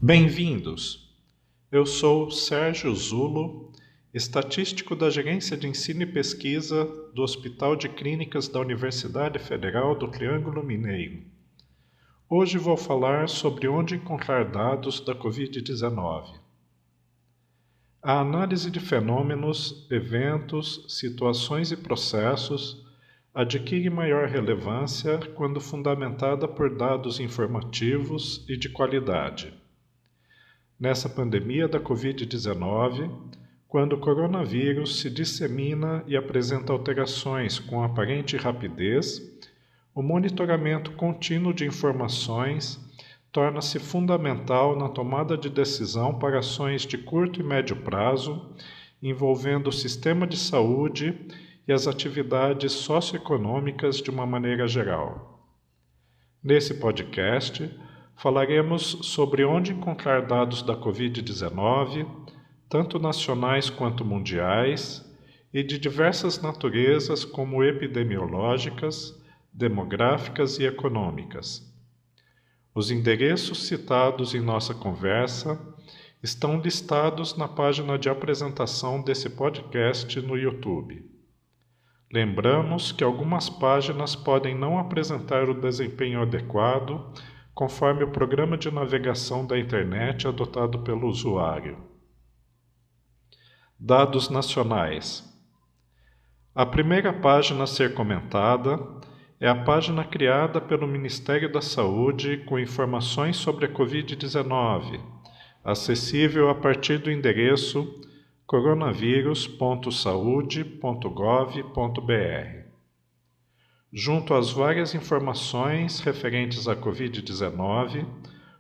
Bem-vindos! Eu sou Sérgio Zulo, estatístico da Gerência de Ensino e Pesquisa do Hospital de Clínicas da Universidade Federal do Triângulo Mineiro. Hoje vou falar sobre onde encontrar dados da Covid-19. A análise de fenômenos, eventos, situações e processos adquire maior relevância quando fundamentada por dados informativos e de qualidade. Nessa pandemia da Covid-19, quando o coronavírus se dissemina e apresenta alterações com aparente rapidez, o monitoramento contínuo de informações torna-se fundamental na tomada de decisão para ações de curto e médio prazo, envolvendo o sistema de saúde e as atividades socioeconômicas de uma maneira geral. Nesse podcast, falaremos sobre onde encontrar dados da Covid-19, tanto nacionais quanto mundiais, e de diversas naturezas como epidemiológicas, demográficas e econômicas. Os endereços citados em nossa conversa estão listados na página de apresentação desse podcast no YouTube. Lembramos que algumas páginas podem não apresentar o desempenho adequado conforme o programa de navegação da internet adotado pelo usuário. Dados nacionais. A primeira página a ser comentada é a página criada pelo Ministério da Saúde com informações sobre a Covid-19, acessível a partir do endereço coronavírus.saude.gov.br. Junto às várias informações referentes à Covid-19,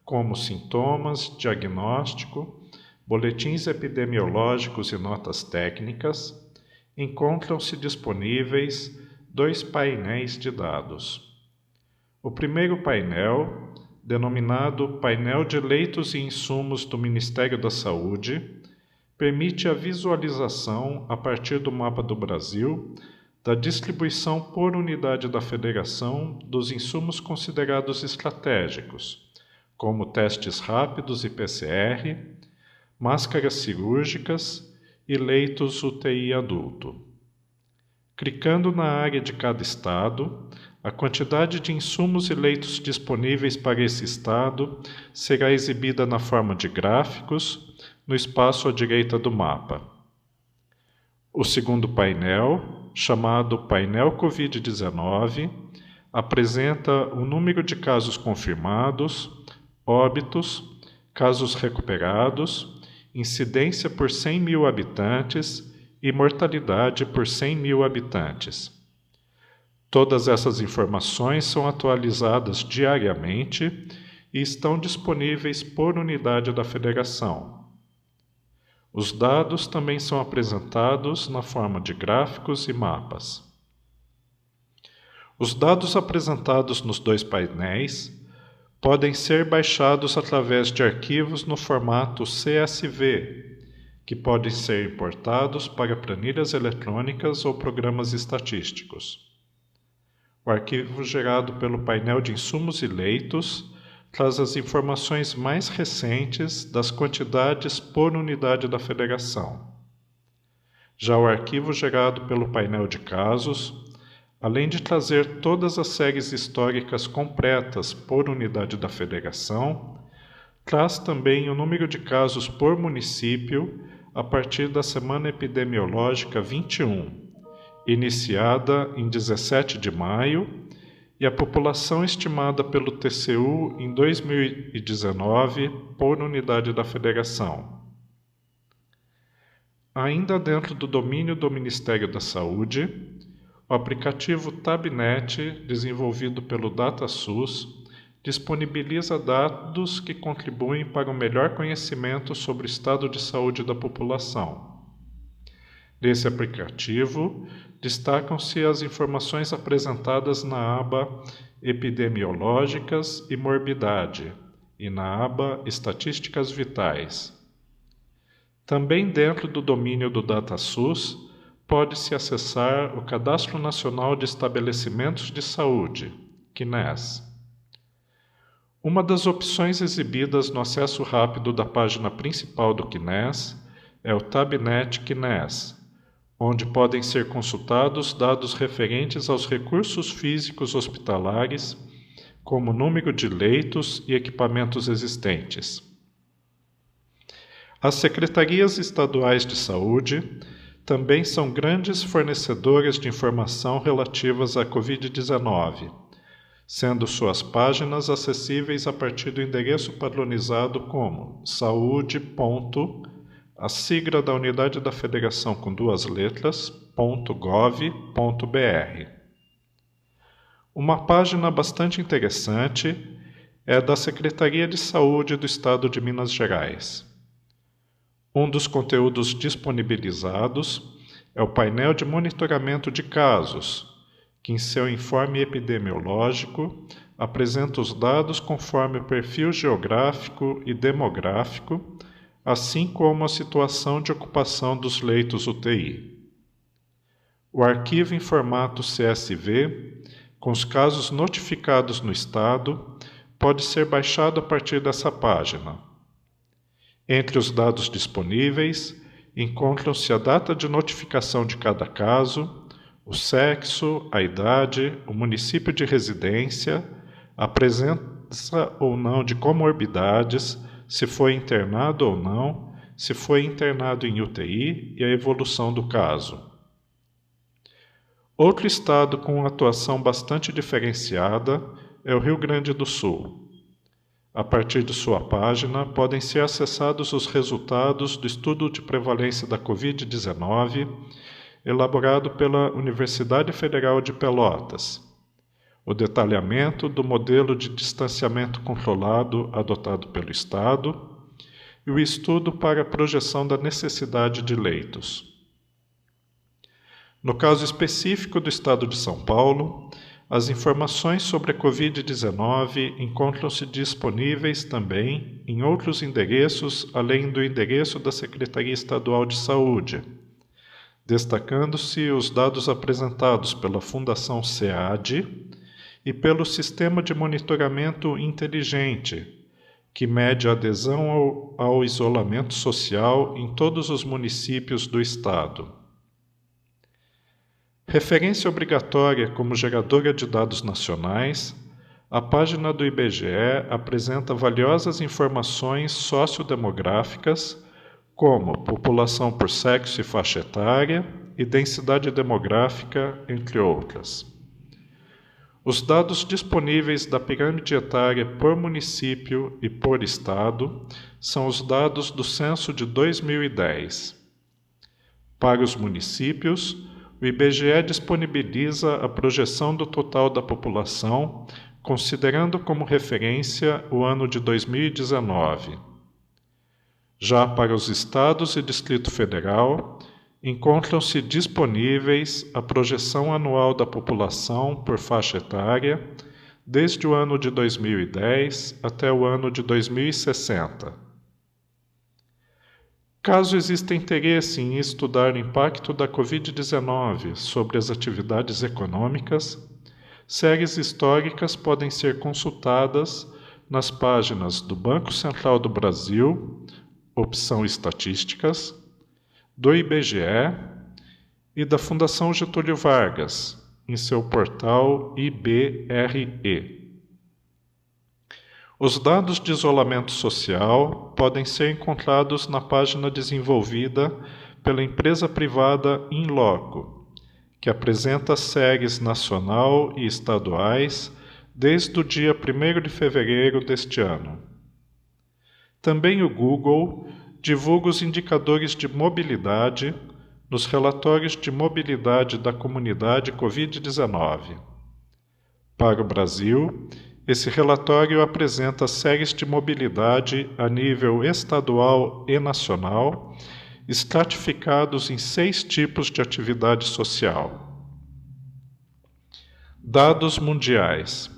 como sintomas, diagnóstico, boletins epidemiológicos e notas técnicas, encontram-se disponíveis 2 painéis de dados. O primeiro painel, denominado Painel de Leitos e Insumos do Ministério da Saúde, permite a visualização, a partir do mapa do Brasil, da distribuição por unidade da federação dos insumos considerados estratégicos, como testes rápidos e PCR, máscaras cirúrgicas e leitos UTI adulto. Clicando na área de cada estado, a quantidade de insumos e leitos disponíveis para esse estado será exibida na forma de gráficos no espaço à direita do mapa. O segundo painel, chamado Painel Covid-19, apresenta o número de casos confirmados, óbitos, casos recuperados, incidência por 100 mil habitantes e mortalidade por 100 mil habitantes. Todas essas informações são atualizadas diariamente e estão disponíveis por unidade da federação. Os dados também são apresentados na forma de gráficos e mapas. Os dados apresentados nos 2 painéis podem ser baixados através de arquivos no formato CSV, que podem ser importados para planilhas eletrônicas ou programas estatísticos. O arquivo gerado pelo painel de insumos e leitos traz as informações mais recentes das quantidades por unidade da federação. Já o arquivo gerado pelo painel de casos, além de trazer todas as séries históricas completas por unidade da federação, traz também o número de casos por município a partir da semana epidemiológica 21, iniciada em 17 de maio, e a população estimada pelo TCU em 2019 por unidade da federação. Ainda dentro do domínio do Ministério da Saúde, o aplicativo Tabnet, desenvolvido pelo DataSUS, disponibiliza dados que contribuem para um melhor conhecimento sobre o estado de saúde da população. Nesse aplicativo, destacam-se as informações apresentadas na aba Epidemiológicas e Morbidade e na aba Estatísticas Vitais. Também dentro do domínio do DataSUS, pode-se acessar o Cadastro Nacional de Estabelecimentos de Saúde, CNES. Uma das opções exibidas no acesso rápido da página principal do CNES é o Tabnet CNES, onde podem ser consultados dados referentes aos recursos físicos hospitalares, como número de leitos e equipamentos existentes. As secretarias estaduais de saúde também são grandes fornecedoras de informação relativas à Covid-19, sendo suas páginas acessíveis a partir do endereço padronizado como saúde. A sigla da unidade da federação com 2 letras, .gov.br. Uma página bastante interessante é da Secretaria de Saúde do Estado de Minas Gerais. Um dos conteúdos disponibilizados é o painel de monitoramento de casos, que em seu informe epidemiológico apresenta os dados conforme o perfil geográfico e demográfico, assim como a situação de ocupação dos leitos UTI. O arquivo em formato CSV, com os casos notificados no Estado, pode ser baixado a partir dessa página. Entre os dados disponíveis, encontram-se a data de notificação de cada caso, o sexo, a idade, o município de residência, a presença ou não de comorbidades, se foi internado ou não, se foi internado em UTI e a evolução do caso. Outro estado com uma atuação bastante diferenciada é o Rio Grande do Sul. A partir de sua página, podem ser acessados os resultados do estudo de prevalência da Covid-19, elaborado pela Universidade Federal de Pelotas, o detalhamento do modelo de distanciamento controlado adotado pelo Estado e o estudo para a projeção da necessidade de leitos. No caso específico do Estado de São Paulo, as informações sobre a Covid-19 encontram-se disponíveis também em outros endereços, além do endereço da Secretaria Estadual de Saúde, destacando-se os dados apresentados pela Fundação SEAD e pelo Sistema de Monitoramento Inteligente, que mede a adesão ao isolamento social em todos os municípios do Estado. Referência obrigatória como geradora de dados nacionais, a página do IBGE apresenta valiosas informações sociodemográficas, como população por sexo e faixa etária e densidade demográfica, entre outras. Os dados disponíveis da pirâmide etária por município e por estado são os dados do censo de 2010. Para os municípios, o IBGE disponibiliza a projeção do total da população, considerando como referência o ano de 2019. Já para os estados e Distrito Federal, encontram-se disponíveis a projeção anual da população por faixa etária, desde o ano de 2010 até o ano de 2060. Caso exista interesse em estudar o impacto da Covid-19 sobre as atividades econômicas, séries históricas podem ser consultadas nas páginas do Banco Central do Brasil, opção Estatísticas, do IBGE e da Fundação Getúlio Vargas, em seu portal IBRE. Os dados de isolamento social podem ser encontrados na página desenvolvida pela empresa privada Inloco, que apresenta séries nacional e estaduais desde o dia 1º de fevereiro deste ano. Também o Google divulga os indicadores de mobilidade nos relatórios de mobilidade da comunidade Covid-19. Para o Brasil, esse relatório apresenta séries de mobilidade a nível estadual e nacional, estratificados em 6 tipos de atividade social. Dados mundiais.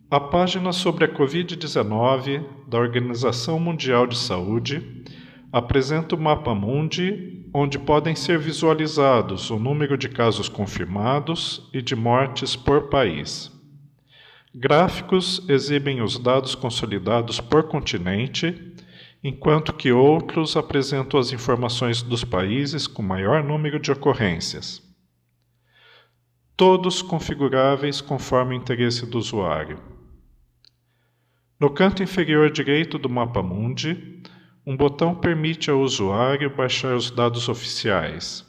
A página sobre a Covid-19 da Organização Mundial de Saúde apresenta o Mapa Mundi, onde podem ser visualizados o número de casos confirmados e de mortes por país. Gráficos exibem os dados consolidados por continente, enquanto que outros apresentam as informações dos países com maior número de ocorrências. Todos configuráveis conforme o interesse do usuário. No canto inferior direito do mapa mundi, um botão permite ao usuário baixar os dados oficiais.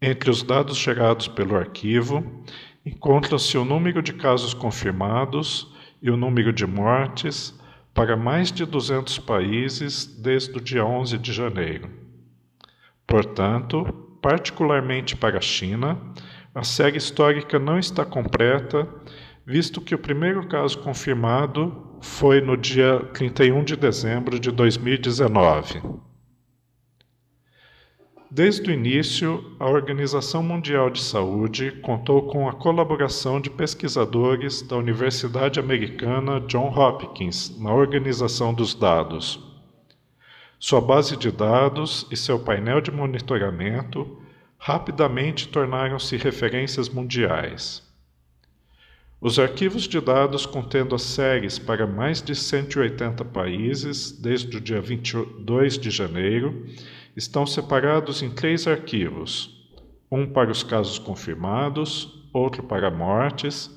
Entre os dados gerados pelo arquivo, encontram-se o número de casos confirmados e o número de mortes para mais de 200 países desde o dia 11 de janeiro. Portanto, particularmente para a China, a série histórica não está completa, visto que o primeiro caso confirmado foi no dia 31 de dezembro de 2019. Desde o início, a Organização Mundial de Saúde contou com a colaboração de pesquisadores da Universidade Americana Johns Hopkins na organização dos dados. Sua base de dados e seu painel de monitoramento rapidamente tornaram-se referências mundiais. Os arquivos de dados contendo as séries para mais de 180 países desde o dia 22 de janeiro estão separados em 3 arquivos, um para os casos confirmados, outro para mortes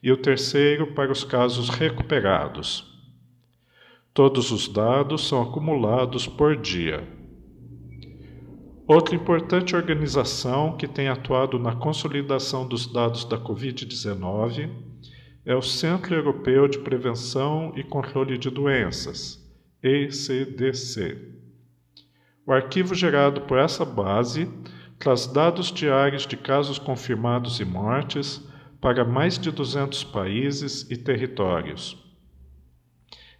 e o terceiro para os casos recuperados. Todos os dados são acumulados por dia. Outra importante organização que tem atuado na consolidação dos dados da Covid-19 é o Centro Europeu de Prevenção e Controle de Doenças, ECDC. O arquivo gerado por essa base traz dados diários de casos confirmados e mortes para mais de 200 países e territórios.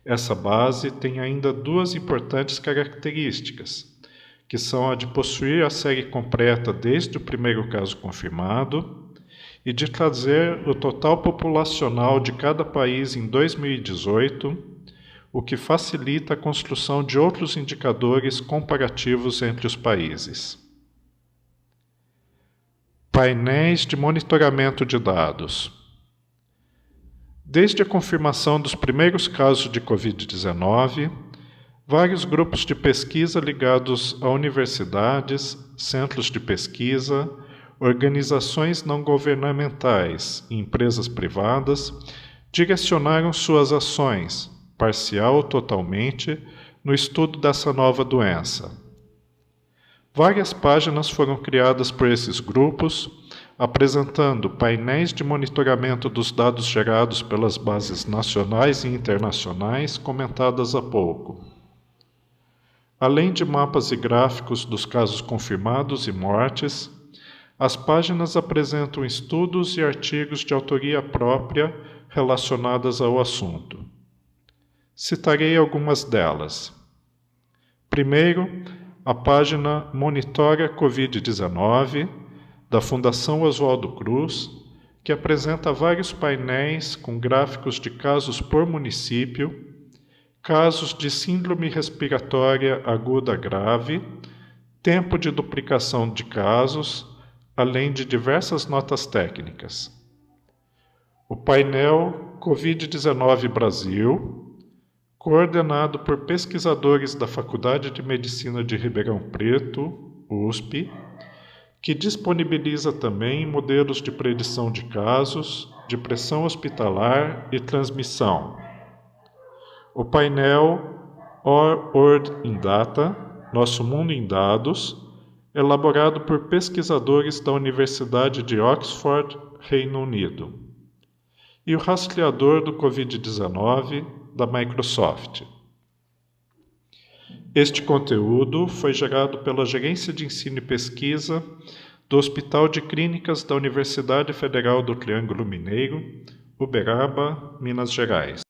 Essa base tem ainda 2 importantes características, que são a de possuir a série completa desde o primeiro caso confirmado e de trazer o total populacional de cada país em 2018, o que facilita a construção de outros indicadores comparativos entre os países. Painéis de monitoramento de dados. Desde a confirmação dos primeiros casos de Covid-19, vários grupos de pesquisa ligados a universidades, centros de pesquisa, organizações não governamentais e empresas privadas direcionaram suas ações, parcial ou totalmente, no estudo dessa nova doença. Várias páginas foram criadas por esses grupos, apresentando painéis de monitoramento dos dados gerados pelas bases nacionais e internacionais comentadas há pouco. Além de mapas e gráficos dos casos confirmados e mortes, as páginas apresentam estudos e artigos de autoria própria relacionadas ao assunto. Citarei algumas delas. Primeiro, a página Monitora Covid-19, da Fundação Oswaldo Cruz, que apresenta vários painéis com gráficos de casos por município, casos de síndrome respiratória aguda grave, tempo de duplicação de casos, além de diversas notas técnicas. O painel Covid-19 Brasil, coordenado por pesquisadores da Faculdade de Medicina de Ribeirão Preto, USP, que disponibiliza também modelos de predição de casos, de pressão hospitalar e transmissão. O painel Our World in Data, Nosso Mundo em Dados, elaborado por pesquisadores da Universidade de Oxford, Reino Unido. E o rastreador do Covid-19 da Microsoft. Este conteúdo foi gerado pela Gerência de Ensino e Pesquisa do Hospital de Clínicas da Universidade Federal do Triângulo Mineiro, Uberaba, Minas Gerais.